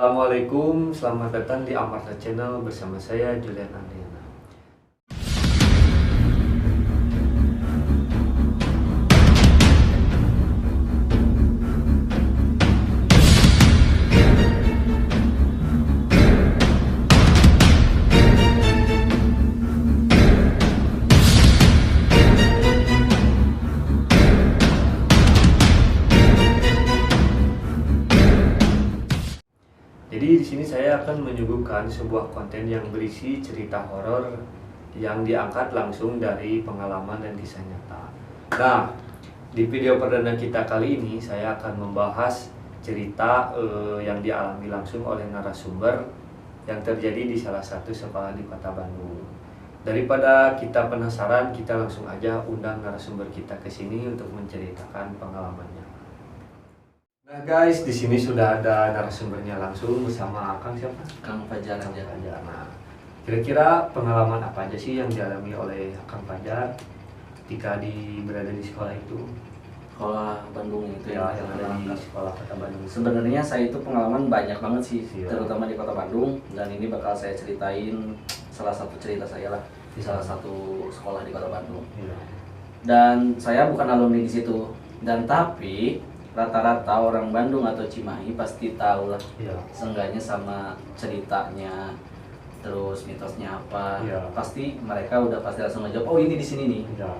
Assalamualaikum, selamat datang di Amarta Channel bersama saya Julian Andriana. Jadi di sini saya akan menyuguhkan sebuah konten yang berisi cerita horor yang diangkat langsung dari pengalaman dan kisah nyata. Nah, di video perdana kita kali ini saya akan membahas cerita yang dialami langsung oleh narasumber yang terjadi di salah satu sekolah di Kota Bandung. Daripada kita penasaran, kita langsung aja undang narasumber kita ke sini untuk menceritakan pengalamannya. Nah guys, di sini sudah ada narasumbernya langsung bersama Kang siapa? Kang Fajar Kang aja. Fajar. Nah, kira-kira pengalaman apa aja sih yang dialami oleh Kang Fajar ketika berada di sekolah itu? Sekolah Bandung itu Ya, yang ada di Kang. sekolah Kota Bandung. Sebenarnya saya itu pengalaman banyak banget sih, Iya. terutama di Kota Bandung, dan ini bakal saya ceritain salah satu cerita saya lah di salah satu sekolah di Kota Bandung. Iya. Dan saya bukan alumni di situ, dan tapi rata-rata orang Bandung atau Cimahi pasti tahu lah, Iya. seenggaknya sama ceritanya, terus mitosnya apa. Iya. Pasti mereka udah pasti langsung ngejawab, oh ini di sini nih. Iya.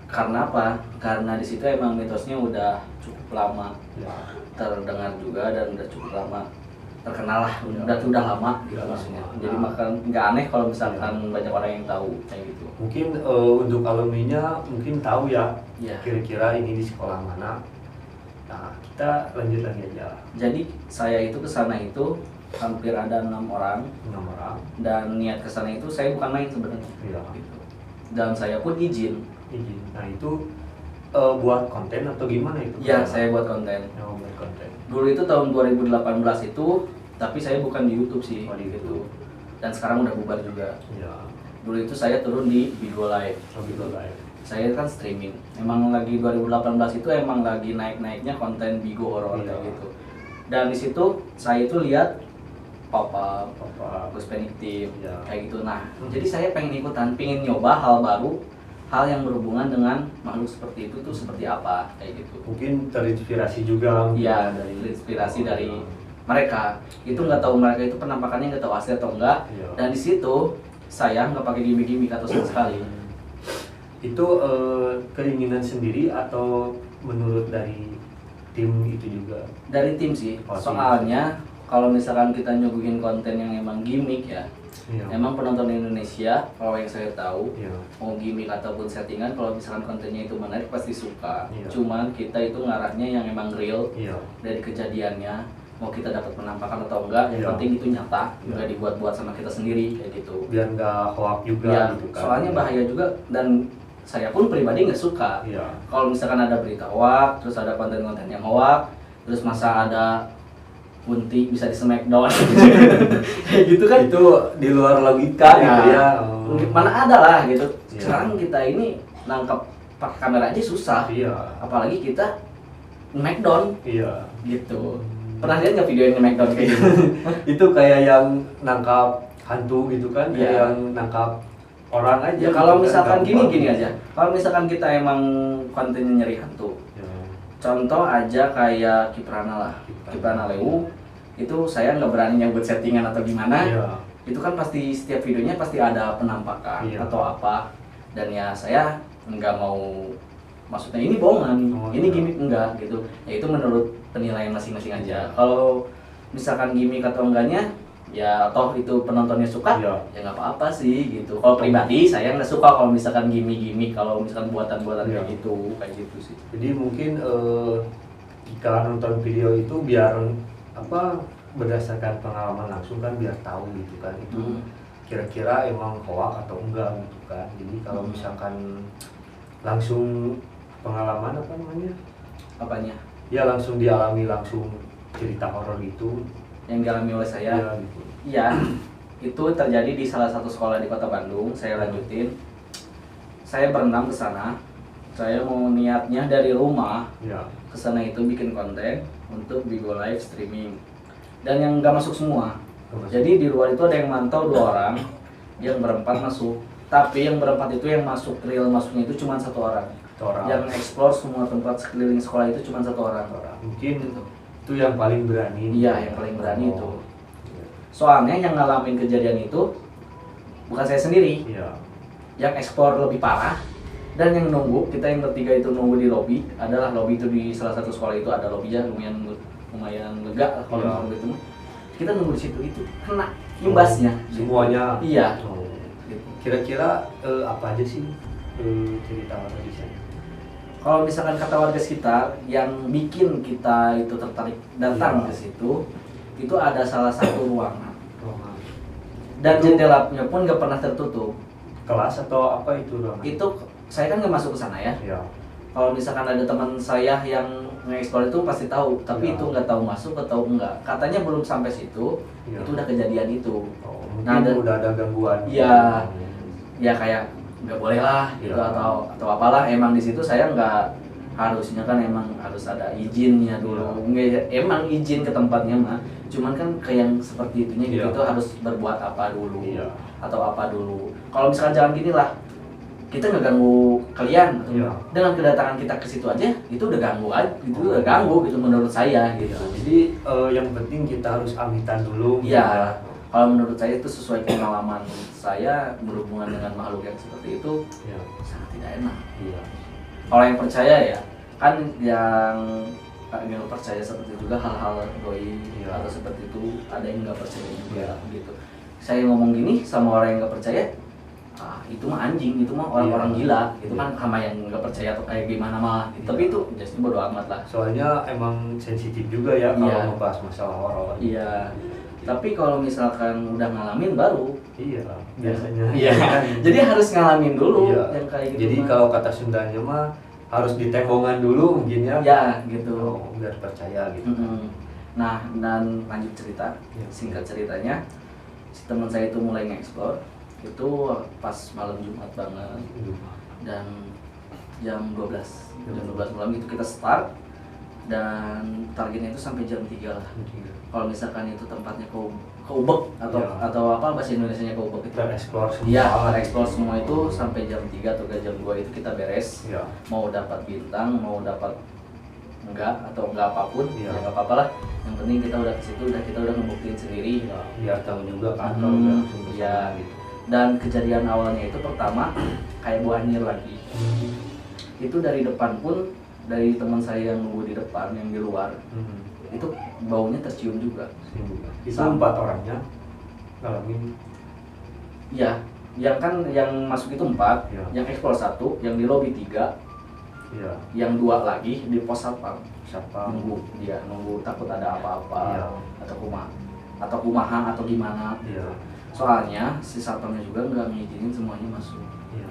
Karena apa? Karena di situ emang mitosnya udah cukup lama Iya. terdengar juga dan udah cukup lama terkenal lah, udah lama gitu Udah maksudnya. lama. Jadi Nah. makan nggak aneh kalau misalkan banyak orang yang tahu kayak gitu. Mungkin untuk alumninya mungkin tahu ya, Iya. kira-kira ini di sekolah mana. Nah, kita lanjut lagi aja. Jadi saya itu kesana itu hampir ada 6 orang, 6 orang. dan niat kesana itu saya bukan main sebenarnya. Iya. Gitu. Dan saya pun izin. Izin. Nah, itu buat konten atau gimana itu? Ya saya buat konten. Oh, buat konten. Dulu itu tahun 2018 itu, tapi saya bukan di YouTube sih. Oh, di gitu. Dan sekarang udah bubar juga. Iya. Dulu itu saya turun di Bigo Live. Oh, gitu live. Saya kan streaming. Emang lagi 2018 itu emang lagi naik-naiknya konten Bigo horor Iya. kayak gitu. Dan di situ saya itu lihat Papa, Gus Panic Team Iya. kayak gitu. Nah, jadi saya pengen ikutan, pengen nyoba hal baru, hal yang berhubungan dengan makhluk seperti itu tuh seperti apa kayak gitu. Mungkin terinspirasi juga. Iya, dari inspirasi dari mereka. Itu nggak tahu mereka itu penampakannya nggak tahu asli atau enggak. Iya. Dan di situ saya nggak pakai gimmick-gimmick atau sama sekali. Itu keinginan sendiri atau menurut dari tim itu juga? Dari tim sih. Oh, tim. Soalnya kalau misalkan kita nyuguhin konten yang emang gimmick ya, Iya. emang penonton Indonesia kalau yang saya tahu Iya. mau gimmick ataupun settingan, kalau misalkan kontennya itu menarik pasti suka. Iya. Cuman kita itu ngarahnya yang emang real Iya. dari kejadiannya. Mau kita dapat penampakan atau enggak, yang Iya. penting itu nyata, Iya. nggak dibuat-buat sama kita sendiri kayak gitu. Biar nggak hoax juga Ya, gitu kan. soalnya bahaya juga, dan saya pun pribadi nggak suka. Iya. Kalau misalkan ada berita hoax, terus ada konten-konten yang hoax, terus masa ada Kunti bisa di smackdown kayak gitu kan, Itu di luar logika gitu ya. Oh. mana ada lah gitu. Iya. Sekarang kita ini nangkep pakai kamera aja susah, Iya. apalagi kita smackdown Iya. gitu. Pernah lihat nggak video yang smackdown kayak gitu? Itu kayak yang nangkap hantu gitu kan, kayak Iya. yang nangkap orang aja. Ya kalau gitu kan, misalkan gampang. gini aja, kalau misalkan kita emang kontennya nyari hantu, Ya. contoh aja kayak Kiprana lah, Kiprana Lewu, itu saya nggak berani nyebut settingan atau gimana. Iya. Itu kan pasti setiap videonya pasti ada penampakan Iya. atau apa, dan ya saya nggak mau, maksudnya ini bohongan, Oh, ini iya. gimmick enggak gitu. Ya itu menurut penilaian masing-masing aja. Kalau misalkan gimmick atau enggaknya, ya toh itu penontonnya suka, Iya. ya nggak apa-apa sih gitu. Kalau pribadi saya nggak suka kalau misalkan gimmick-gimmick, kalau misalkan buatan-buatan Iya. kayak gitu sih. Jadi mungkin jika nonton video itu biar apa berdasarkan pengalaman langsung kan, biar tahu gitu kan itu kira-kira emang hoax atau enggak gitu kan. Jadi kalau misalkan langsung pengalaman apa namanya? Apanya? Ya langsung dialami langsung cerita horor gitu. Yang dialami oleh saya? Ya, gitu. Iya, itu terjadi di salah satu sekolah di Kota Bandung. Saya lanjutin. Saya berenam ke sana. Saya mau niatnya dari rumah Ya. ke sana itu bikin konten untuk Bigo Live streaming. dan yang nggak masuk semua. Jadi di luar itu ada yang mantau 2 orang, yang berempat masuk. Tapi yang berempat itu yang masuk, real masuknya itu cuma 1 orang. Yang explore semua tempat sekeliling sekolah itu cuma 1 orang. Mungkin itu yang paling berani. Iya, yang paling berani itu. Soalnya yang ngalamin kejadian itu bukan saya sendiri. Iya. Yang explore lebih parah dan yang nunggu, kita yang bertiga itu nunggu di lobi. Adalah lobi itu di salah satu sekolah itu ada lobinya lumayan lega kalau nunggu itu. Kita nunggu di situ itu kena imbasnya semuanya. Iya. Kira-kira apa aja sih cerita di sana? Kalau misalkan kata warga sekitar yang bikin kita itu tertarik datang ke situ, itu ada salah satu ruangan. Dan jendelanya pun nggak pernah tertutup. Kelas atau apa itu ruangan? Itu saya kan nggak masuk ke sana ya. Iya. Kalau misalkan ada teman saya yang nge-explore itu pasti tahu, tapi Ya. itu nggak tahu masuk atau enggak. Katanya belum sampai situ, Ya. itu udah kejadian itu. Mungkin Nah, udah ada gangguan. Iya. Ya kayak nggak boleh lah gitu Ya. atau apalah. Emang di situ saya nggak harusnya kan emang harus ada izinnya dulu. Nggak, emang izin ke tempatnya mah. Cuman kan kayak yang seperti itunya gitu Ya. itu harus berbuat apa dulu Iya. atau apa dulu. Kalau misalkan jangan gini lah, kita nggak ganggu kalian atau Iya. dengan kedatangan kita ke situ aja itu udah ganggu aja, itu udah ganggu gitu menurut saya gitu. Jadi yang penting kita harus amitan dulu. Iya, kalau menurut saya itu sesuai pengalaman saya berhubungan dengan makhluk yang seperti itu Ya. sangat tidak enak. Iya. Kalau yang percaya ya kan yang percaya seperti itu juga hal-hal doi Iya. atau seperti itu, ada yang nggak percaya juga gitu. Saya ngomong gini sama orang yang nggak percaya, itu mah anjing, itu mah orang-orang Iya. gila, itu kan sama yang nggak percaya atau kayak gimana mah. Iya. Tapi itu just bodo amat lah. Soalnya emang sensitif juga ya Iya. kalau ngebahas masalah horor. Iya. Tapi kalau misalkan udah ngalamin baru, Iya, biasanya. iya. Jadi harus ngalamin dulu Iya. yang kayak gitu. Jadi mah. kalau kata Sundanya mah harus ditembongan dulu mungkin ya. Ya gitu. Biar percaya gitu. Mm-mm. Nah, dan lanjut cerita. Ya. Singkat ceritanya, si teman saya itu mulai nge-explore itu pas malam Jumat banget dan jam 12 malam itu kita start dan targetnya itu sampai jam 3 lah. Kalau misalkan itu tempatnya keubek atau Ya. atau apa bahasa Indonesianya keubek itu. Tereksplor semua. Iya, tereksplor semua itu sampai jam 3 atau jam 2 itu kita beres. Iya. Mau dapat bintang, mau dapat enggak atau enggak apapun, Iya. ya enggak apa-apa lah. Yang penting kita udah ke situ, kita udah ngebuktiin sendiri. Ya, biar tahu juga kan Hmm, kalau udah langsung ke iya. sana gitu. Dan kejadian awalnya itu pertama kayak buah nyir lagi. Itu dari depan pun, dari teman saya yang nunggu di depan, yang di luar, itu baunya tercium juga. Itu Sama. 4 orangnya ngalamin. Iya, yang masuk itu 4, Iya. yang explore 1, yang di lobby 3, Iya. yang 2 lagi di pos satpam. Siapa? Nunggu takut ada apa-apa Iya. atau kumaha atau gimana. Iya. Soalnya si satpamnya juga nggak ngizinin semuanya masuk Iya.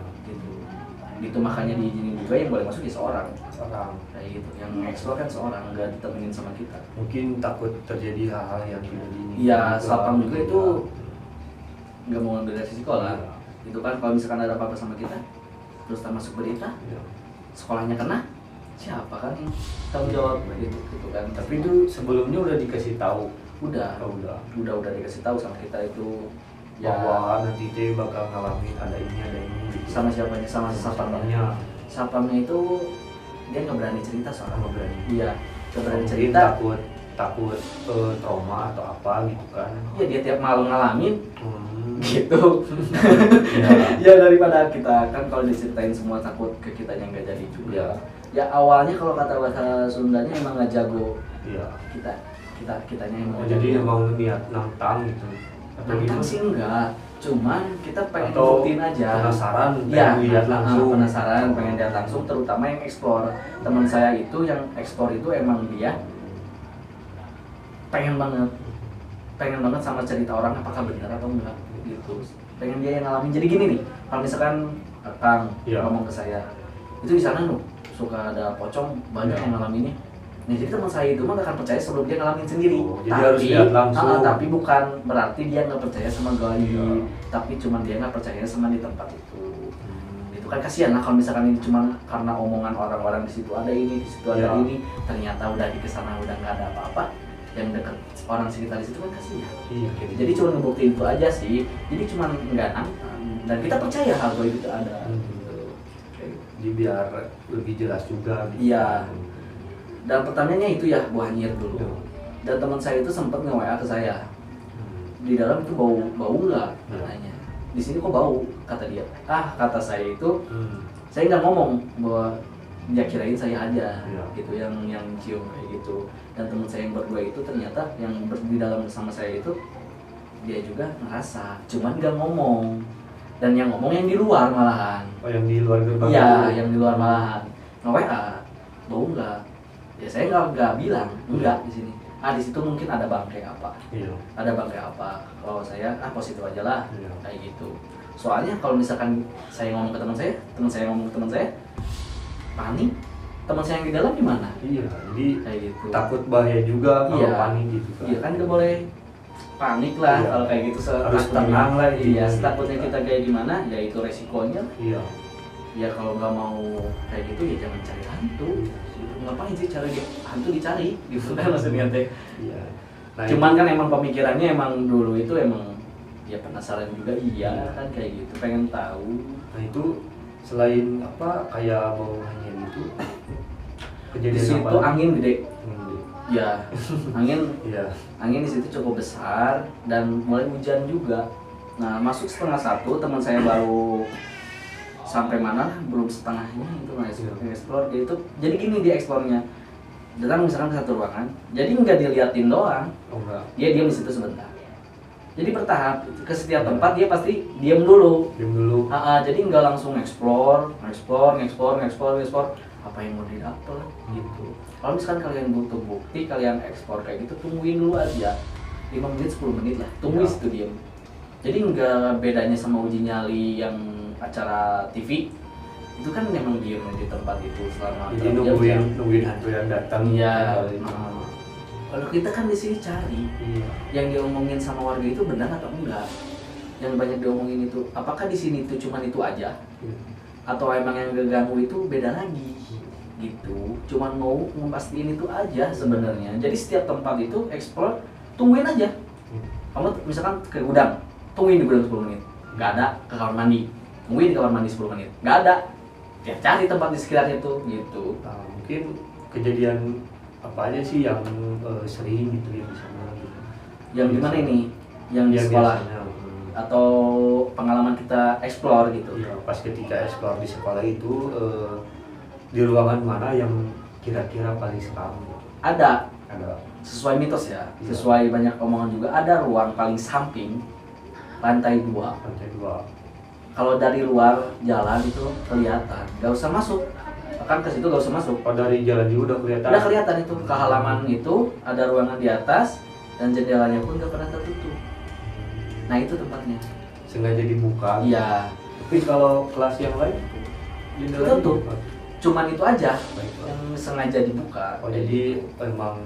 gitu makanya diizinin juga yang boleh masuk ya seorang Orang. kayak gitu. Yang explore kan seorang, nggak ditemenin sama kita. Mungkin takut terjadi hal-hal yang tidak diinginkan. Iya, satpam juga itu nggak mau ngambil resiko lah. Iya. Itu kan kalau misalkan ada apa-apa sama kita terus kita masuk berita, Iya. sekolahnya kena, siapa kan yang tanggung jawab gitu kan. Tapi itu sebelumnya udah dikasih tahu. udah Udah. dikasih tahu sama kita itu Bahwa nanti dia bakal ngalamin ada ini gitu. sama siapanya, sama satpamnya. Satpamnya itu dia nggak berani cerita soalnya. Nggak berani. Iya, nggak berani Mungkin cerita. takut trauma atau apa gitu kan. Ya dia tiap malam ngalamin gitu. Iya. Ya daripada kita kan kalau diceritain semua takut ke kitanya nggak jadi juga. Iya. Ya awalnya kalau kata bahasa Sundanya emang nggak jago. Iya. Kitanya emang. Oh, jadi emang niat nantang gitu. Atau Nantang gitu? sih enggak, cuman kita pengen Atau buktiin aja. penasaran, Iya, pengen lihat langsung. penasaran, pengen lihat langsung, terutama yang explore. Teman saya itu yang explore itu emang dia pengen banget sama cerita orang apakah benar atau enggak gitu. Pengen dia yang ngalamin. Jadi gini nih, kalau misalkan Kang Iya. ngomong ke saya, itu di sana suka ada pocong banyak Iya. yang ngalaminnya. Nah, jadi teman saya itu mah gak akan percaya sebelum dia ngalamin sendiri. Oh, jadi harus lihat langsung. Tapi bukan berarti dia nggak percaya sama gaib, Iya. tapi cuma dia nggak percaya sama di tempat itu. Itu kan kasihan lah kalau misalkan ini cuma karena omongan orang-orang di situ ada ini, di situ ada Iya. ini, ternyata udah di kesana udah nggak ada apa-apa. Yang deket orang sekitar di situ kan kasihan. Iya. Gitu. Jadi cuma ngebuktiin itu aja sih. Jadi cuma nggak nantang dan kita percaya hal itu ada. Gitu. Jadi biar lebih jelas juga. Gitu. Iya. Dan pertanyaannya itu ya buah nyir dulu. Iya. Dan teman saya itu sempat nge-WA ke saya. Di dalam itu bau nggak? Katanya. Di sini kok bau? Kata dia. Kata saya itu, saya nggak ngomong bahwa dia kirain saya aja, gitu yang cium kayak gitu. Dan teman saya yang berdua itu ternyata yang di dalam bersama saya itu dia juga ngerasa, cuman nggak ngomong. Dan yang ngomong yang di luar malahan. Oh, yang di luar gerbang? Iya, yang di luar malahan. Nge-WA, bau nggak? Ya saya nggak bilang, enggak di sini. Di situ mungkin ada bangkai apa? Iya. Ada bangkai apa? Kalau saya positif aja lah, Iya. kayak gitu. Soalnya kalau misalkan saya ngomong ke teman saya ngomong ke teman saya, panik, teman saya yang di dalam gimana? Iya, jadi Kayak gitu. takut bahaya juga kalau Iya. panik gitu kan. Iya kan nggak boleh panik lah Iya. kalau kayak gitu. Harus tenang lah. Iya, gitu. setakutnya kita kayak gimana, ya itu resikonya. Iya. Ya kalau nggak mau kayak gitu ya jangan cari hantu. Ngapain sih cari hantu dicari? Gitu kan maksudnya teh. Iya. Nah, Cuman kan emang pemikirannya emang dulu itu emang ya penasaran juga iya kan kayak gitu, pengen tahu. Nah itu selain apa kayak bau angin itu Di kejadian situ apa? angin gede. Hmm, Ya, Iya. angin di situ cukup besar dan mulai hujan juga. Nah, masuk 12:30 teman saya baru sampai mana lah, belum setengahnya itu nge-explore gitu. Jadi gini dia eksplornya. Datang misalkan ke satu ruangan, jadi nggak diliatin doang. Oh enggak. Dia diam di situ sebentar. Jadi bertahap ke setiap tempat dia pasti diam dulu. Diam dulu. Jadi nggak langsung explore apa yang mau didapat gitu. Kalau misalkan kalian butuh bukti, kalian explore kayak gitu, tungguin dulu aja 5 menit 10 menit lah, tunggu Ya. situ diam. Jadi nggak bedanya sama uji nyali yang acara TV itu kan memang diam di tempat itu selama Jadi nungguin hantu yang datang. Iya. Nah, Kalau kita kan di sini cari iya. yang diomongin sama warga itu benar atau enggak, yang banyak diomongin itu apakah di sini itu cuman itu aja Iya. atau emang yang ganggu itu beda lagi gitu. Cuman mau memastiin itu aja sebenarnya. Jadi setiap tempat itu explore, tungguin aja. Kamu misalkan ke gudang, tungguin di gudang 10 menit, nggak ada. Ke kamar mandi, tungguin di kamar mandi 10 menit, nggak ada. Ya cari tempat di sekitar itu gitu. Nah, mungkin kejadian apa aja sih yang sering gitu ya di sana gitu. Yang gimana ini? Yang di sekolah biasanya, atau pengalaman kita explore gitu. Iya, pas ketika explore di sekolah itu di ruangan mana yang kira-kira paling seram gitu? Ada Ada. sesuai mitos ya, Iya. sesuai banyak omongan juga, ada ruang paling samping lantai 2. Lantai 2. Kalau dari luar jalan itu kelihatan, nggak usah masuk, kan ke situ nggak usah masuk. Oh, dari jalan juga udah kelihatan. Udah kelihatan itu ke halaman itu ada ruangan di atas dan jendelanya pun nggak pernah tertutup. Nah itu tempatnya. Sengaja dibuka. Iya, Tapi kalau kelas yang lain jendela Tutup. dibuka. cuman itu aja Baiklah. yang sengaja dibuka. Oh, jadi emang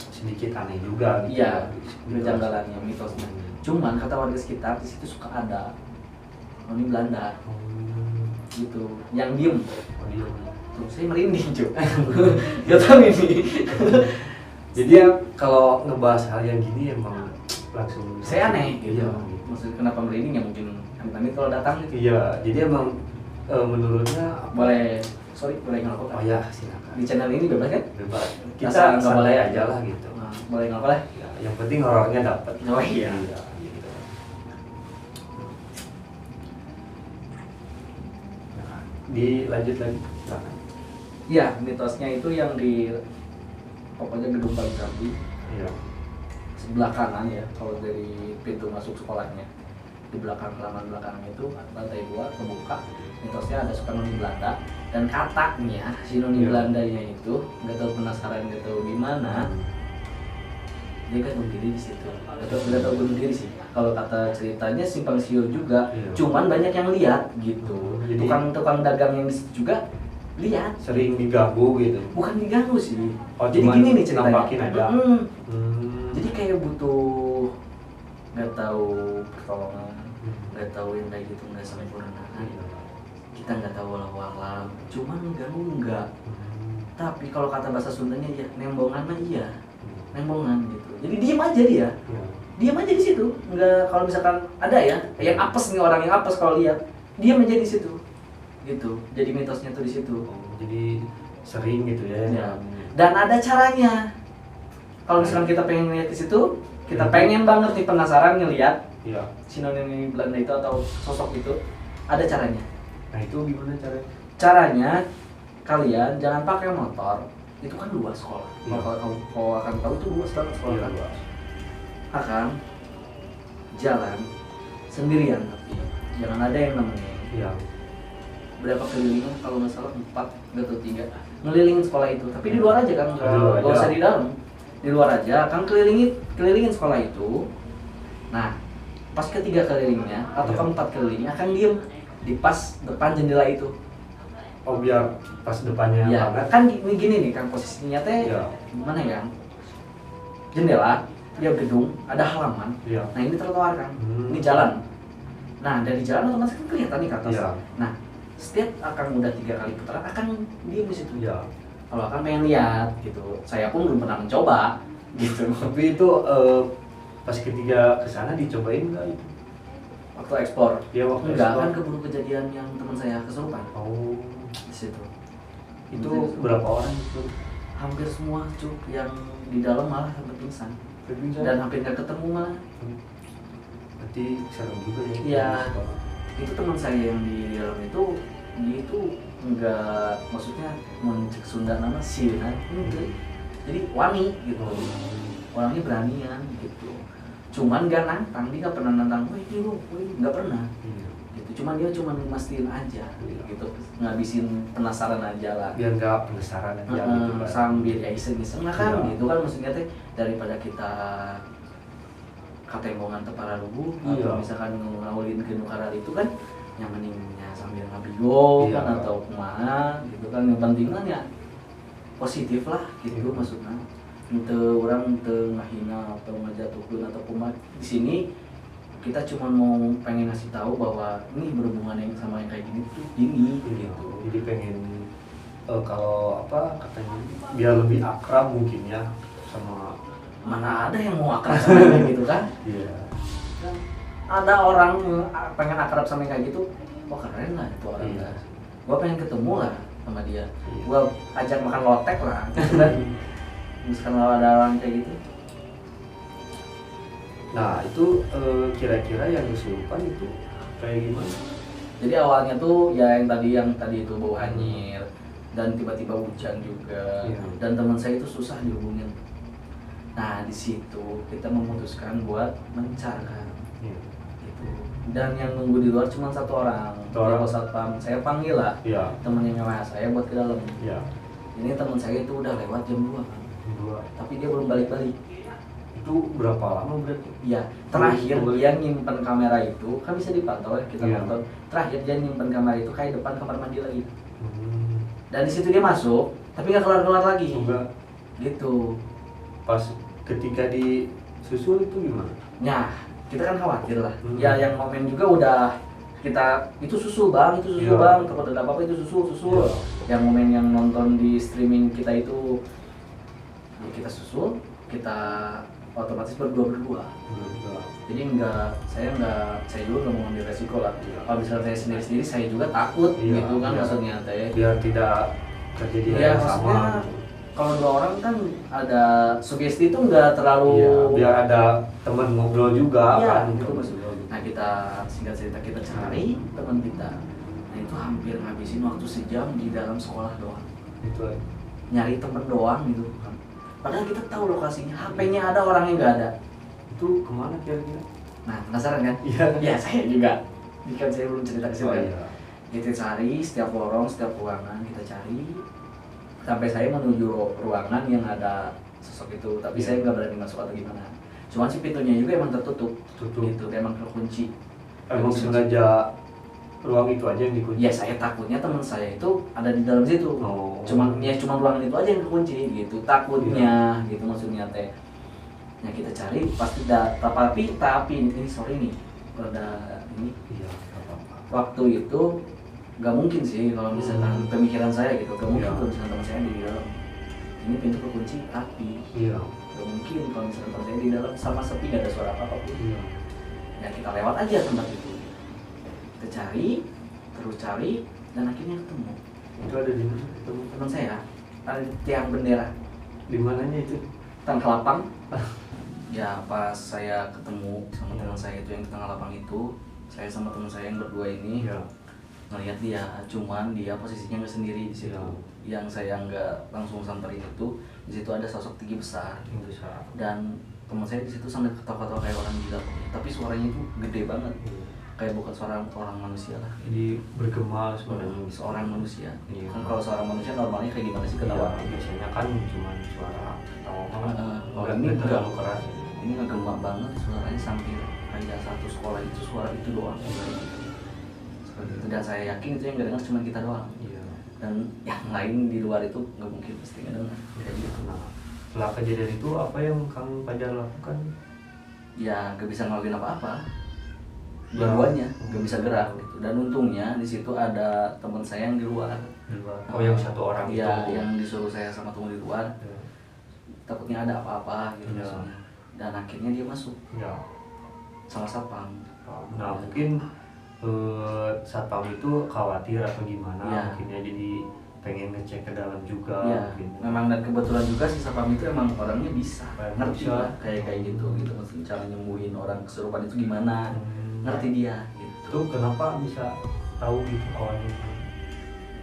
sedikit aneh juga gitu. Iya, Gitu. kejanggalannya, mitosnya. Cuman kata warga sekitar di situ suka ada noni Belanda Hmm. gitu, yang diem. Oh, iya. Tuh saya merinding cuy. Gak tau ini. Jadi ya kalau ngebahas hal yang gini emang langsung Saya aneh gitu. Iya. Maksudnya kenapa merinding ya mungkin amit-amit kalau datang gitu. Iya, jadi emang menurutnya apa? Boleh, sorry boleh ngerokok Oh kan? ya, silakan. Di channel ini bebas kan? Bebas. Rasa Kita nggak santai boleh aja lah gitu. Nah, boleh ngerokok lah. Ya, yang penting horornya dapat. Oh iya. Gitu. Nah, dilanjut lagi. Nah, Iya, mitosnya itu yang di pokoknya gedung paling rapi iya. sebelah kanan ya, kalau dari pintu masuk sekolahnya. Di belakang halaman belakangnya itu lantai 2 kebuka. Mitosnya ada suka noni Belanda dan katanya si noni Iya. Belandanya itu nggak tahu penasaran nggak tahu gimana dia kan bunuh diri di situ. Nggak tahu bunuh diri sih. Kalau kata ceritanya simpang siur juga. Iya. Cuman banyak yang lihat gitu. Jadi- Tukang-tukang dagang yang di situ juga lihat. Sering diganggu gitu. Bukan diganggu sih. Oh, Jadi cuman gini nih ceritanya. nampakin aja. Hmm. Jadi kayak butuh nggak tahu pertolongan, nggak tahu yang kayak gitu, nggak sempurna. Kita nggak tahu walau alam. Cuman ganggu enggak. Tapi kalau kata bahasa Sundanya ya nembongan mah iya. rembongan gitu. Jadi diem aja dia. Iya. Diam aja di situ. Enggak, kalau misalkan ada ya yang apes nih, orang yang apes kalau lihat diam aja di situ gitu. Jadi mitosnya tuh di situ. Oh, jadi sering gitu ya. Ya. Dan ada caranya. Kalau misalkan kita pengen lihat di situ, kita pengen banget nih, penasaran ngelihat Iya. sinonim Belanda itu atau sosok itu, ada caranya. Nah itu gimana caranya? Caranya kalian jangan pakai motor. Itu kan luas sekolah. Iya. Kalau akan tahu itu luas banget sekolah Iya, kan. luas. Akan jalan sendirian, tapi jangan ada yang nemenin. Iya. Berapa kelilingan, kalau nggak salah 4 atau 3 ngelilingin sekolah itu, tapi di luar aja kan, Di luar nggak aja. usah di dalam, di luar aja kan, kelilingin sekolah itu. Nah pas ketiga kelilingnya atau Iya. keempat kelilingnya akan diem di pas depan jendela itu. Oh biar pas depannya Ya banget. kan gini nih kan posisinya teh, Iya. gimana ya, jendela, dia gedung, ada halaman. Iya. Nah ini trotoar kan, Hmm. ini jalan. Nah dari jalan otomatis kan kelihatan nih ke atas. Iya. Nah setiap akan udah 3 kali putaran akan diem di situ. Iya. Kalau akan pengen lihat gitu, saya pun belum pernah mencoba gitu. Tapi itu pas ketiga kesana dicobain nggak itu? Waktu ekspor, Iya waktu enggak ekspor. kan keburu kejadian yang teman saya kesurupan Oh di situ. itu berapa orang itu? Hampir semua cuk, yang di dalam malah hampir pingsan Pingsan? dan hampir nggak ketemu malah. Berarti serem juga ya. Iya. Itu teman saya yang di dalam itu, dia itu enggak, maksudnya mencek Sunda nama sih kan, jadi wani gitu, orangnya beranian gitu. Cuman gak nantang, dia gak pernah nantang, wih nggak pernah Iya. gitu. Cuman dia cuma mastiin aja Iya. gitu, ngabisin penasaran aja lah. Biar nggak penasaran aja gitu kan. Sambil ya iseng-iseng lah kan Iya. gitu kan, maksudnya teh daripada kita katembongan tepara lugu Iya. atau misalkan ngawulin ke nukarar itu kan, yang mendingnya sambil ngabigo Iya. kan atau kumaha gitu kan, yang penting kan ya positif lah gitu. Iya. Maksudnya ente orang ente ngahina atau ngejatuhin atau kumaha. Di sini kita cuma mau pengen ngasih tahu bahwa ini berhubungan yang sama yang kayak gini tuh gini Iya. gitu. Jadi pengen kalau apa katanya biar lebih akrab mungkin ya sama. Mana ada yang mau akrab sama kayak gitu kan? Iya. Kan ada orang pengen akrab sama kayak gitu, wah keren lah itu orang. Iya. Gua pengen ketemu lah sama dia, Iya. gua ajak makan lotek lah gitu kan. Misalkan kalau ada orang kayak gitu. Nah itu kira-kira yang kesurupan itu kayak gimana? Jadi awalnya tuh ya yang tadi itu bau anyir dan tiba-tiba hujan juga. Iya. Dan teman saya itu susah dihubungin. Nah di situ kita memutuskan buat mencarkan Iya. gitu. Dan yang nunggu di luar cuma satu orang. Satu orang. Dia satpam. Saya panggil lah Iya. temennya nyawa saya buat ke dalam. Iya. Ini teman saya itu udah lewat jam 2 kan, Dua. tapi dia belum balik-balik. Itu berapa lama berarti? Iya, terakhir Belum dia nyimpen kamera itu, kan bisa dipantau ya, kita Iya. pantau. Terakhir dia nyimpen kamera itu kayak depan kamar mandi lagi. Hmm. Dan di situ dia masuk, tapi nggak keluar-keluar lagi. Juga Gitu. pas ketika disusul itu gimana? Nah, kita kan khawatir lah. Hmm. Ya yang momen juga udah kita itu susul bang, itu susul Iya. bang, takut ada apa-apa itu susul. Iya. Yang momen yang nonton di streaming kita itu, ya kita susul, kita otomatis berdua. Enggak. Jadi saya juga nggak mau ngambil resiko lah. Iya. Kalau misalnya saya sendiri saya juga takut Iya, gitu kan, iya. maksudnya teh. Biar tidak terjadi hal Iya, yang maksudnya sama. Gitu. kalau 2 orang kan ada sugesti itu nggak terlalu. Iya, biar ada teman ngobrol juga Iya, kan. gitu maksudnya. Nah kita singkat cerita kita cari teman kita. Nah itu hampir ngabisin waktu sejam di dalam sekolah doang, Itu aja. nyari temen doang gitu kan. Padahal kita tahu lokasinya, HP-nya ada, orangnya nggak ada. Itu kemana kira-kira? Nah penasaran kan? Iya. Ya saya juga. Ini kan saya belum cerita ke Oh, sini. iya. Kita cari setiap lorong, setiap ruangan kita cari sampai saya menuju ruangan yang ada sosok itu, tapi Iya. saya nggak berani masuk atau gimana. Cuman si pintunya juga emang tertutup, Tutup. gitu, emang terkunci. Emang sengaja ruang itu aja yang dikunci. Ya saya takutnya teman saya itu ada di dalam situ. Oh. Cuma ruangan itu aja yang terkunci gitu. Takutnya gitu maksudnya teh. Yang kita cari pasti tapi ini sorry nih. Rada ini Iya, nggak apa-apa. waktu itu nggak mungkin sih kalau misalkan pemikiran saya gitu. Nggak mungkin Iya. kalau misalkan teman saya di dalam. Ini pintu kekunci tapi Iya. Gak mungkin kalau misalnya teman saya di dalam sama sepi gak ada suara apa pun. Iya. Ya kita lewat aja tempat itu. Kita cari, terus cari, dan akhirnya ketemu. Itu ada di mana? Teman saya ada di tiang bendera Di mananya itu? Tengah Lapang. Ya pas saya ketemu sama teman saya itu yang di tengah lapang itu, saya sama teman saya yang berdua ini Iya. ngelihat dia, cuman dia posisinya nggak sendiri di situ. Ya. Yang saya nggak langsung samperin itu, di situ ada sosok tinggi besar. Yang besar. Dan teman saya di situ sambil ketawa-ketawa kayak orang gila, tapi suaranya itu gede banget, kayak bukan suara orang manusia lah. Jadi bergema suaranya. Seorang manusia. Iya. Kan kalau seorang manusia normalnya kayak gimana sih ketawa? Iya, biasanya kan cuma suara ketawa Kalau kan ini nggak enggak. terlalu keras. Ini ngegema banget suaranya, sampai kayak satu sekolah itu suara itu doang. Seperti itu. Dan saya yakin itu yang nggak dengar cuma kita doang. Iya. Dan yang lain di luar itu nggak mungkin pasti nggak dengar. Kayak gitu. Nah, setelah kejadian itu apa yang Kang Fajar lakukan? Ya nggak bisa ngelakuin apa-apa. Ya. Dua-duanya nggak bisa gerak gitu. Dan untungnya di situ ada teman saya yang di luar. Di luar. Oh, yang satu orang Iya, itu. yang disuruh saya sama tunggu di luar. Ya. Takutnya ada apa-apa gitu Iya. maksudnya. Dan akhirnya dia masuk Ya. sama satpam. Nah, mungkin satpam itu khawatir atau gimana? Iya. Mungkin ya jadi pengen ngecek ke dalam juga. Iya, mungkin. memang dan kebetulan juga si satpam itu emang orangnya bisa, Kayak ngerti bisa. lah kayak gitu maksudnya cara nyembuhin orang kesurupan itu gimana, ngerti dia gitu. Itu kenapa bisa tahu gitu awalnya?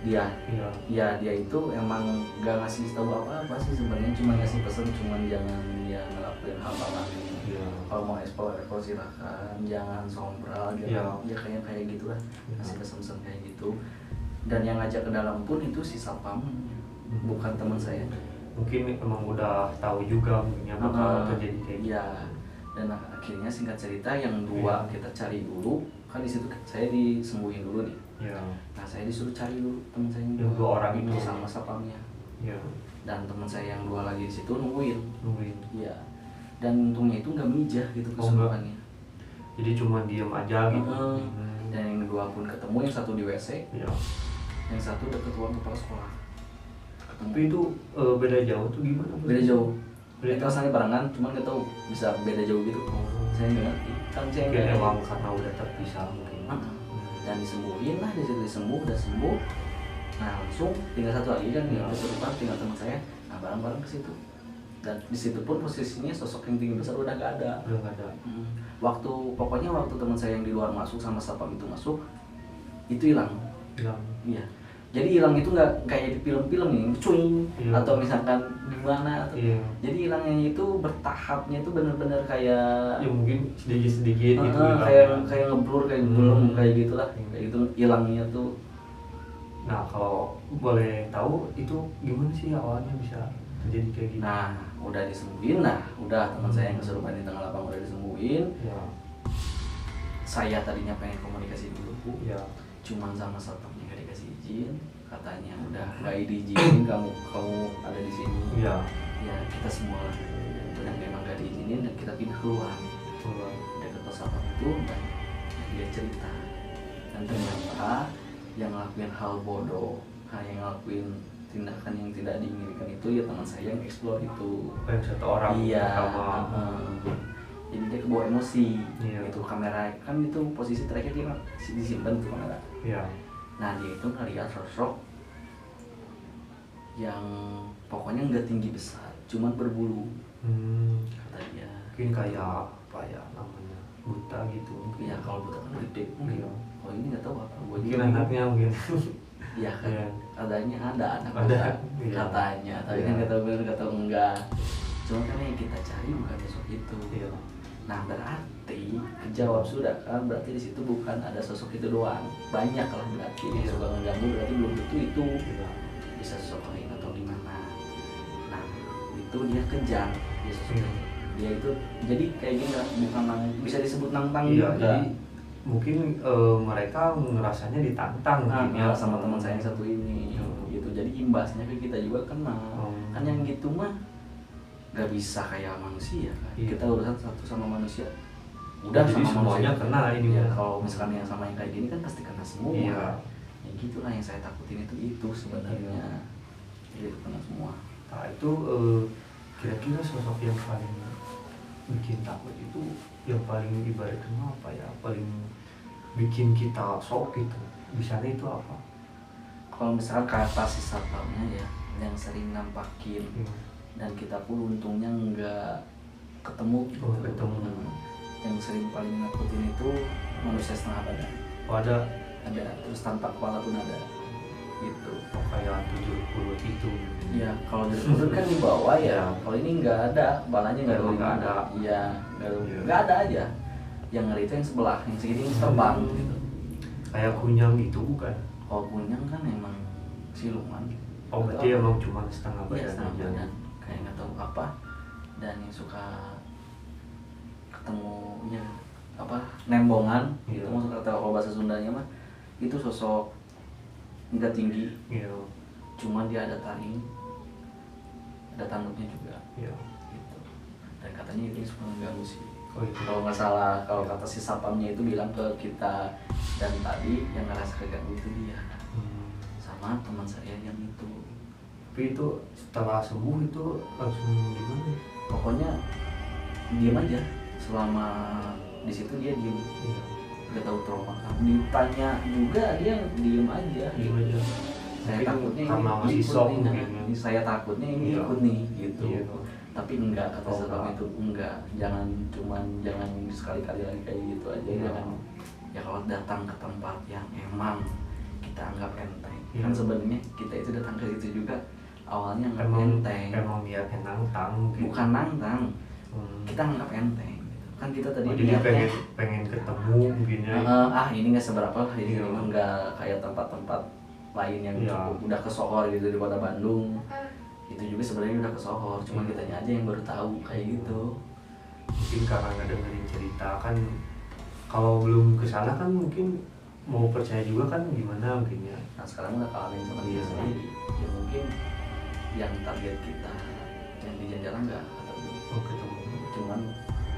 Dia, Iya. ya dia itu emang gak ngasih tahu apa-apa sih sebenarnya, cuma ngasih pesan, cuman jangan dia ngelakuin hal-hal lain. Iya. Kalau mau explore silakan, jangan sombral, jangan ya kayak gitulah, ngasih pesan-pesan kayak gitu. Dan yang ngajak ke dalam pun itu si satpam, bukan teman saya. Mungkin emang udah tahu juga mungkin ya bakal terjadi kayak gitu. Iya. Dan akhirnya singkat cerita yang dua kita cari dulu, kan di situ saya disembuhin dulu nih. Iya. Nah saya disuruh cari dulu teman saya Yang dua orang itu. sama satpamnya. Iya. Dan teman saya yang dua lagi di situ nungguin. Nungguin. Iya. Dan untungnya itu nggak mijah gitu Oh, kesurupannya. Jadi cuma diem aja gitu. Dan yang kedua pun ketemu, yang satu di WC, Iya. yang satu deket ruang kepala sekolah. Tapi itu beda jauh tuh gimana? Beda jauh. Beda Kita asalnya barengan, cuman nggak tahu bisa beda jauh gitu. Saya nggak ngerti. Kan saya Mungkin nggak emang karena udah terpisah mungkin. Dan disembuhin lah, di situ disembuh, udah sembuh. Nah langsung tinggal satu lagi kan yang kesurupan, tinggal teman saya. Nah bareng-bareng ke situ. Dan di situ pun posisinya sosok yang tinggi besar udah gak ada. Udah nggak ada. Pokoknya waktu teman saya yang di luar masuk sama satpam itu masuk, itu hilang. Hilang. Iya. Jadi hilang itu nggak kayak di film-film nih, cuing, Iya. atau misalkan gimana atau. Iya. Jadi hilangnya itu bertahapnya itu benar-benar kayak Ya mungkin sedikit-sedikit gitu. kayak ngeblur, kayak belum kayak gitulah, kayak gitu hilangnya tuh. Nah, kalau boleh tahu itu gimana sih awalnya bisa terjadi kayak gitu? Nah, udah disembuhin, udah teman saya yang kesurupan di tengah lapang udah disembuhin. Ya. Saya tadinya pengen komunikasi dulu, Ya. cuman sama satpamnya gak dikasih izin, katanya udah gak diizinin kamu ada di sini. Iya. Ya kita semua lah, dan memang gak diizinin dan kita pindah keluar. Udah ke pos satpam itu dan dia cerita, dan ternyata yang ngelakuin hal bodoh, yang ngelakuin tindakan yang tidak diinginkan itu ya teman saya yang explore itu. Yang satu orang Iya. pertama. Jadi dia kebawa emosi. Iya. Itu kamera kan itu posisi terakhir dia disimpan tuh kamera. Iya. Nah dia itu ngeliat sosok yang pokoknya nggak tinggi besar, cuman berbulu, kata dia. Mungkin kayak apa ya namanya, buta gitu. Ya kalau buta kan gede mungkin. Iya. Kalau ini nggak tahu apa. Gua Mungkin juga bingung. anaknya mungkin. Iya kan. Iya. Adanya ada anak Ada. buta, Iya. katanya. Tapi Iya. kan nggak tahu benar nggak tahu enggak. Cuma kan yang kita cari bukan sosok itu. Iya. Nah berarti kejawab sudah kan, berarti di situ bukan ada sosok itu doang, banyak lah berarti yang suka mengganggu, berarti belum tentu itu Iya. bisa sosok lain atau gimana. Nah itu dia kejar dia sosok Iya. dia itu jadi kayak gini lah, bukan bisa disebut nantang Iya, juga. jadi mungkin mereka ngerasanya ditantang mungkin ya Sama teman saya yang satu ini gitu, jadi imbasnya ke kita juga kena. Kan yang gitu mah gak bisa kayak manusia kan. Iya. Kita urusan satu sama manusia udah Jadi sama semuanya manusia kena ini ya, mah. kalau misalkan yang sama yang kayak gini kan pasti kena semua. Iya. Ya gitulah yang saya takutin itu sebenarnya. Jadi kena semua. Nah itu kira-kira sosok yang paling bikin takut itu yang paling ibaratnya apa ya, paling bikin kita shock gitu, bisanya itu apa? Kalau misalkan kata si satpamnya ya yang sering nampakin dan kita pun untungnya nggak ketemu gitu. Ketemu. Yang sering paling nakutin itu manusia setengah badan. Oh, ada Terus tanpa kepala pun ada gitu. kayak 70 itu. Ya kalau dari mulut kan di bawah ya. Kalau ini nggak ada, balanya nggak ada. Nggak ada. Iya, nggak ada aja. Yang ngeri itu yang sebelah, yang segini terbang gitu. Kayak kunyang itu bukan? Kalau kunyang kan emang siluman. Oh berarti emang cuma setengah Iya, badan setengah aja. badan. Kayak nggak tahu apa. Dan yang suka ketemu ya apa nembongan Iya. itu maksud kata kalau bahasa Sundanya mah itu sosok nggak tinggi, Iya. cuma dia ada taring, ada tanduknya juga Iya. gitu. Dan katanya itu suka mengganggu sih. Oh itu. Kalau nggak salah, kalau kata si sapamnya itu bilang ke kita dan tadi yang ngerasa keganggu itu dia sama teman saya yang itu. Tapi itu setelah sembuh itu langsung gimana? Pokoknya diem aja selama di situ dia diem, Iya. nggak tahu trauma apa. Ditanya juga dia diem aja. Diem aja. Saya Mungkin takutnya ini karena masih ikut shock nih, mungkin nah, ya. ini saya takutnya ini Iya. ikut nih gitu. Iya. Tapi enggak kata Oh, satpam enggak. itu enggak, jangan sekali-kali lagi kayak gitu aja. Iya. Jangan ya kalau datang ke tempat yang emang kita anggap enteng. Iya. Kan sebenarnya kita itu datang ke situ juga awalnya anggap Emang enteng. emang niatnya nantang mungkin. Bukan nantang. Hmm. Kita anggap enteng gitu. Kan kita tadi Oh, jadi niatnya pengen ketemu mungkin ya. ini nggak seberapa lah, ini Iya. nggak kayak tempat-tempat lain yang Iya. cukup udah kesohor gitu di kota Bandung. Itu juga sebenarnya udah kesohor, cuma Iya. kitanya aja yang baru tahu kayak gitu. Mungkin karena nggak dengerin cerita kan, kalau belum kesana kan mungkin mau percaya juga kan gimana mungkin ya. Nah sekarang udah kalamin sama dia Iya. sendiri. Ya mungkin yang target kita yang di jalan nggak ketemu, Oh ketemu. cuman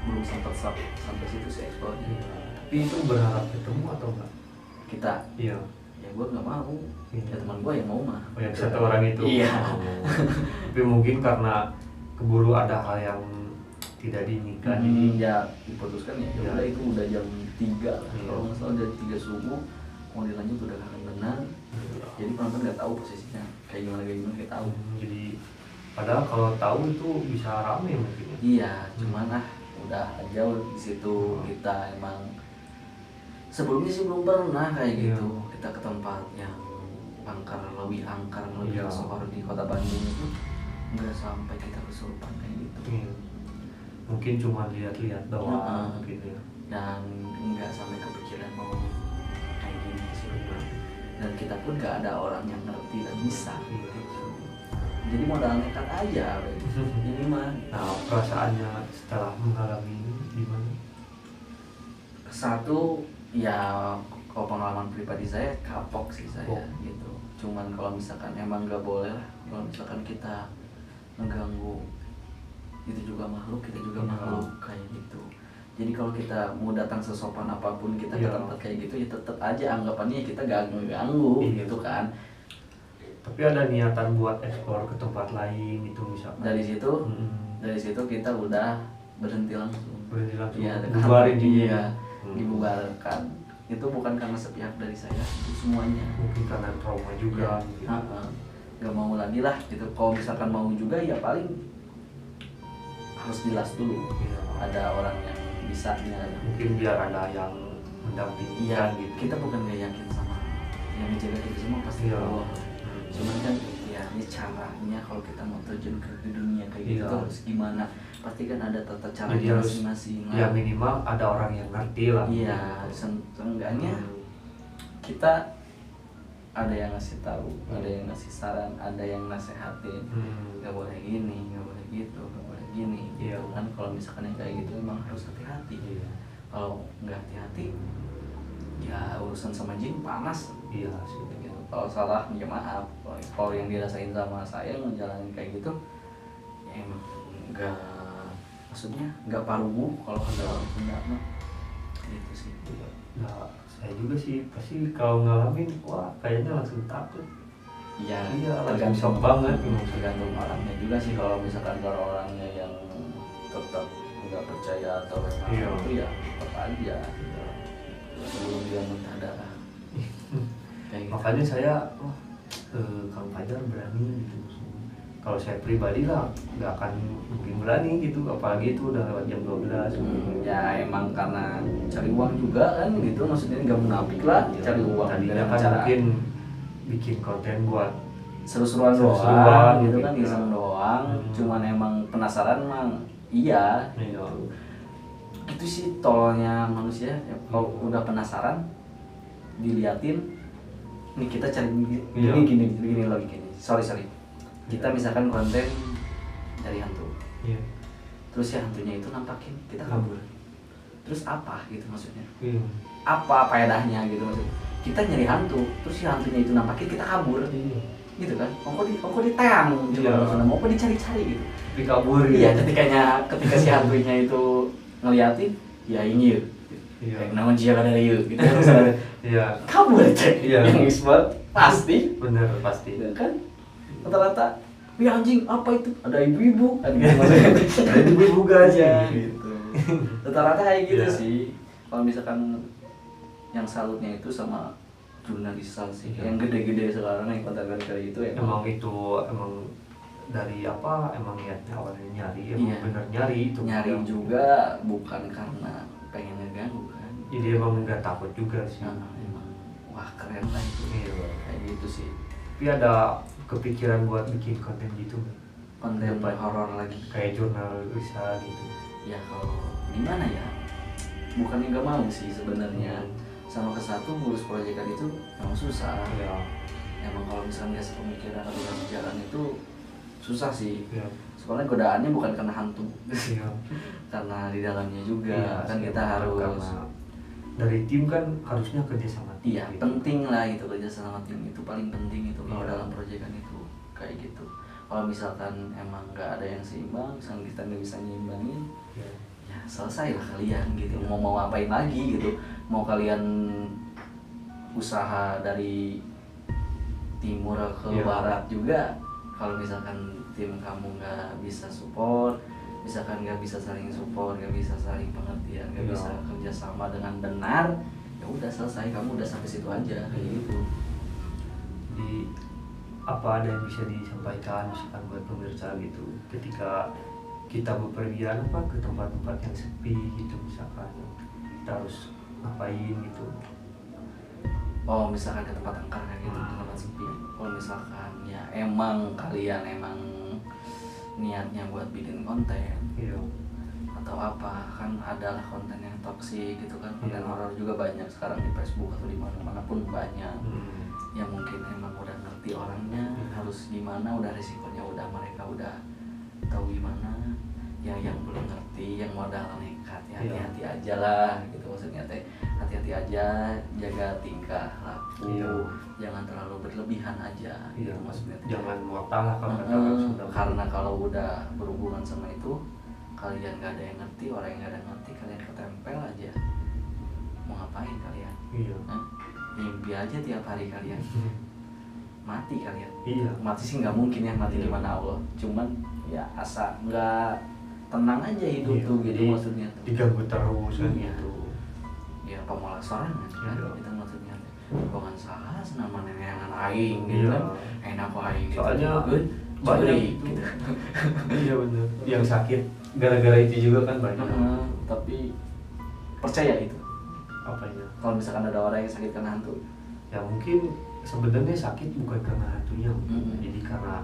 belum sempat sampai situ sih eksplor. Iya. Tapi itu berharap ketemu atau enggak? Kita Iya. ya gue nggak mau, Iya. ya teman gue yang mau mah. Oh, yang satu orang itu. Iya. Oh. Tapi mungkin karena keburu ada hal yang tidak diinginkan. Ya diputuskan ya, Iya. udah itu udah jam 3 lah. Iya. Kalau nggak salah dari 3 subuh mau dilanjut udah akan benar. Jadi penonton nggak tahu posisinya kayak gimana nggak tahu. Jadi padahal kalau tahu itu bisa rame mungkin ya. Iya, cuman udah aja di situ kita emang sebelumnya sih belum pernah kayak Iya. gitu. Kita ke tempat yang lebih angker, lebih Iya. kesohor di kota Bandung itu nggak sampai kita kesurupan kayak gitu. Iya. Mungkin cuma lihat-lihat doang Heeh. mungkin ya. Dan nggak sampai kepikiran mau kayak gini kesurupan. Dan kita pun nggak ada orang yang ngerti dan bisa. Iya. Jadi modal nekat aja, ini mah. Nah, perasaannya setelah mengalami ini gimana? Satu ya kalau pengalaman pribadi saya kapok sih saya Oh. gitu. Cuman kalau misalkan emang nggak boleh lah, kalau misalkan kita mengganggu itu juga makhluk, kita juga Iya. makhluk kayak gitu. Jadi kalau kita mau datang sesopan apapun kita ke Iya. tempat kayak gitu ya tetap aja anggapannya kita gak ngeganggu Iya. gitu kan. Tapi ada niatan buat eksplor ke tempat lain itu misalkan. Dari situ Mm-mm. dari situ kita udah berhenti langsung. Berhenti langsung. Iya, Bubarin di iya, dibubarkan. Itu bukan karena sepihak dari saya, itu semuanya. Mungkin karena trauma juga. Iya. Gitu. Gak mau lagi lah gitu. Kalau misalkan mau juga ya paling harus jelas dulu Iya. ada orang yang bisanya. Mungkin biar ada yang mendampingi Iya, gitu. kita bukan gak yakin sama yang menjaga kita semua pasti Iya. Allah. Cuman kan ya ini caranya kalau kita mau terjun ke dunia kayak gitu Iya. tuh harus gimana? Pasti kan ada tata Jadi caranya harus- masing-masing. Ya minimal ada orang yang ngerti lah. Iya, seenggaknya Hmm. kita ada yang ngasih tahu, ada yang ngasih saran, ada yang nasehatin. Hmm. Gak boleh gini, gak boleh gitu, gak boleh gini. Iya. Gitu kan kalau misalkan yang kayak gitu emang harus hati-hati. Iya. Kalau nggak hati-hati, ya urusan sama jin panas. Iya sih. Gitu. Kalau salah ya maaf. Kalau yang dirasain sama saya ngejalanin kayak gitu, ya emang nggak, maksudnya nggak paruh kalau kata orang Sunda mah. Gitu sih. Nah, saya juga sih pasti kalau ngalamin wah kayaknya langsung takut. ya iya tergantung banget tergantung orangnya juga sih. Kalau misalkan kalau orangnya yang tetap nggak percaya atau memang iya. itu ya tetap aja sebelum dia muntah darah. Kayak gitu. Makanya saya Kang Fajar berani gitu. Kalau saya pribadi lah nggak akan mungkin berani gitu, apalagi itu udah lewat jam 12. Ya emang karena cari uang juga kan gitu, maksudnya nggak munafik lah, cari uang. Tadinya kan mungkin bikin konten buat seru-seruan doang gitu kan, iseng doang. Cuman emang penasaran mah iya. Itu sih tolnya manusia ya, kalau udah penasaran diliatin nih kita cari gini logikanya. Sorry kita misalkan konten dari hantu, terus ya hantunya itu nampakin kita kabur, terus apa gitu maksudnya, apa faedahnya gitu maksudnya. Kita nyari hantu, terus si hantunya itu nampakin kita kabur, gitu kan? Kok diteang coba maksudnya, mau kok dicari-cari gitu. Tapi kabur. Iya, ketika si hantunya itu ngeliatin, ya ini kayak namun dia dari yuk gitu misalnya. Iya. Kabur aja. Yang isbat pasti. Bener pasti. Kan? Rata-rata, ya anjing apa itu? Ada ibu-ibu kan gitu maksudnya. Ada ibu-ibu aja gitu. Rata-rata kayak gitu sih. Kalau misalkan yang salutnya itu sama jurnalisal sih. Yang gede-gede sekarang yang konten kayak gitu emang dari apa emang niatnya awalnya nyari, bener nyari itu. Nyari juga bukan karena pengen ngeganggu kan. Jadi emang nggak takut juga sih. Emang wah keren lah itu. Kayak gitu sih. Tapi ada kepikiran buat bikin konten gitu nggak? Konten horor lagi kayak jurnal bisa gitu. Ya kalau gimana ya, bukannya nggak mau sih sebenarnya. Sama ke satu ngurus proyekan itu emang susah ya. Emang kalau misalnya nggak sepemikiran atau nggak sejalan itu susah sih ya. Soalnya godaannya bukan karena hantu ya. Karena di dalamnya juga kan kita harus karena dari tim kan harusnya kerja sama tim. Iya gitu. Penting lah itu kerja sama tim itu paling penting itu kalau dalam proyekan itu kayak gitu. Kalau misalkan emang nggak ada yang seimbang, misalnya kita nggak bisa nyimbangin, ya selesai lah kalian gitu. Mau ngapain lagi gitu? Mau kalian usaha dari timur ke barat juga, kalau misalkan tim kamu nggak bisa support, misalkan nggak bisa saling support, nggak bisa saling pengertian, nggak bisa kerjasama dengan benar, ya udah selesai, kamu udah sampai situ aja kayak gitu. Di apa ada yang bisa disampaikan misalkan buat pemirsa gitu ketika kita bepergian apa ke tempat-tempat yang sepi gitu, misalkan kita harus ngapain gitu. Oh misalkan ke tempat angker kayak gitu, tempat sepi. Kalau misalkan ya emang kalian emang niatnya buat bikin konten atau apa, kan adalah konten yang toksik gitu kan, konten horor juga banyak sekarang di Facebook atau di mana-mana pun banyak. Yang mungkin emang udah ngerti orangnya harus gimana, udah risikonya mereka udah tahu gimana. Yang belum ngerti, yang modal nekat ya hati-hati aja lah gitu maksudnya teh, hati-hati aja, jaga tingkah laku, jangan terlalu berlebihan aja gitu maksudnya teh. Jangan mortal lah karena kalau udah berhubungan sama itu kalian gak ada yang ngerti, orang yang gak ada yang ngerti, kalian ketempel aja, mau ngapain kalian? Mimpi aja tiap hari kalian. Mati kalian. Mati sih nggak mungkin ya, mati di mana Allah. Cuman ya asa nggak tenang aja hidup tuh gitu maksudnya tuh. Diganggu terus kan gitu. Ya pemalasaran kan itu maksudnya. Bukan salah nama neneangan aing gitu kan. Enak kok aing gitu. Soalnya banyak gitu. Iya benar. Yang sakit gara-gara itu juga kan banyak. Tapi percaya itu. Apanya? Kalau misalkan ada orang yang sakit karena hantu, ya mungkin sebenarnya sakit bukan karena hantunya, jadi karena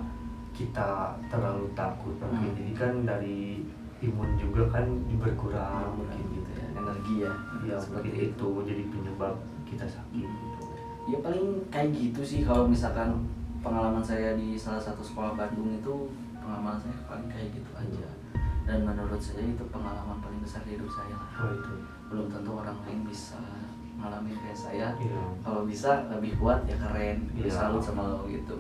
kita terlalu takut. Jadi kan dari imun juga kan berkurang mungkin gitu ya, energi ya seperti itu jadi penyebab kita sakit gitu. Ya paling kayak gitu sih. Kalau misalkan pengalaman saya di salah satu sekolah Bandung itu, pengalaman saya paling kayak gitu aja, dan menurut saya itu pengalaman paling besar di hidup saya lah. Itu belum tentu orang lain bisa ngalamin kayak saya. Kalau bisa lebih kuat ya keren. Salut sama lo gitu.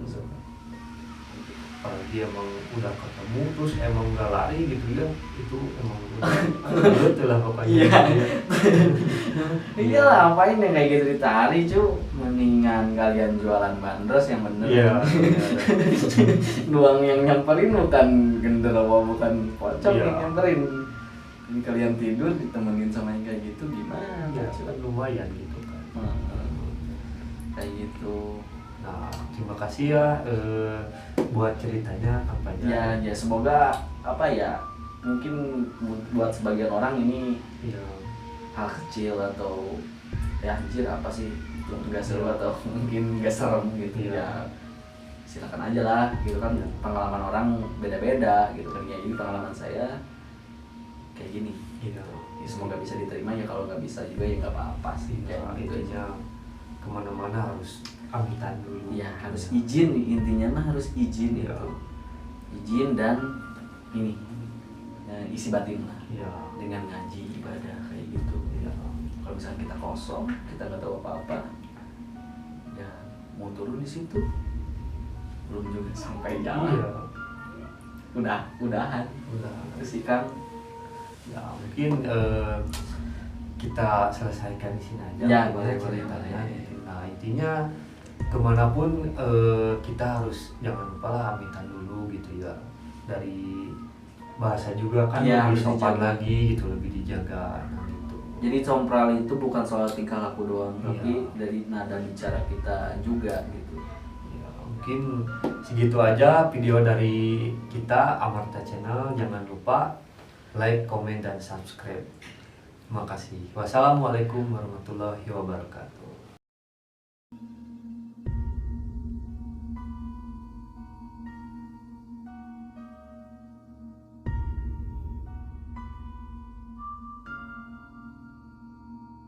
apalagi emang udah ketemu terus emang nggak lari gitu ya, itu emang udah betul lah pokoknya. Iya. Iya lah, ngapain yang kayak gitu ditarik cu, mendingan kalian jualan bandros yang bener. Iya. Doang yang nyamperin bukan genderuwo, bukan pocong Iya. yang nyamperin. Ini kalian tidur ditemenin sama yang kayak gitu gimana? Ya, cu? kan lumayan gitu kan. Kayak gitu. Nah, terima kasih ya buat ceritanya kampanye. Ya semoga apa ya, mungkin buat sebagian orang ini Iya. hal kecil atau ya anjir apa sih nggak seru Iya. atau mungkin nggak serem gitu Iya. ya, silakan aja lah gitu kan. Iya. Pengalaman orang beda-beda gitu kan ya, ini pengalaman saya kayak gini. Iya. Ya, semoga bisa diterima, ya kalau nggak bisa juga ya nggak apa-apa sih Ya, kayak gitu aja. intinya kemana-mana harus pamitan dulu. Ya harus izin, intinya mah harus izin Iya. itu, izin dan ini isi batin lah Iya. dengan ngaji ibadah kayak gitu. Iya. Kalau misalnya kita kosong, kita nggak tahu apa-apa, ya mau turun di situ belum juga sampai jalan, Iya. udahan Udah. terus sih Kang. Ya mungkin kita selesaikan di sini aja. Ya, Gimana boleh, ceritanya boleh. gitu. Nah intinya kemanapun kita harus jangan lupa lah pamitan dulu gitu ya. Dari bahasa juga kan Ya, lebih harus sopan dijaga. lagi gitu, lebih dijaga. Nah gitu. Jadi compral itu bukan soal tingkah laku doang, Iya. tapi dari nada bicara kita juga gitu. Ya, mungkin segitu aja video dari kita Amarta Channel. Jangan lupa like, komen, dan subscribe. Terima kasih. Wassalamualaikum warahmatullahi wabarakatuh.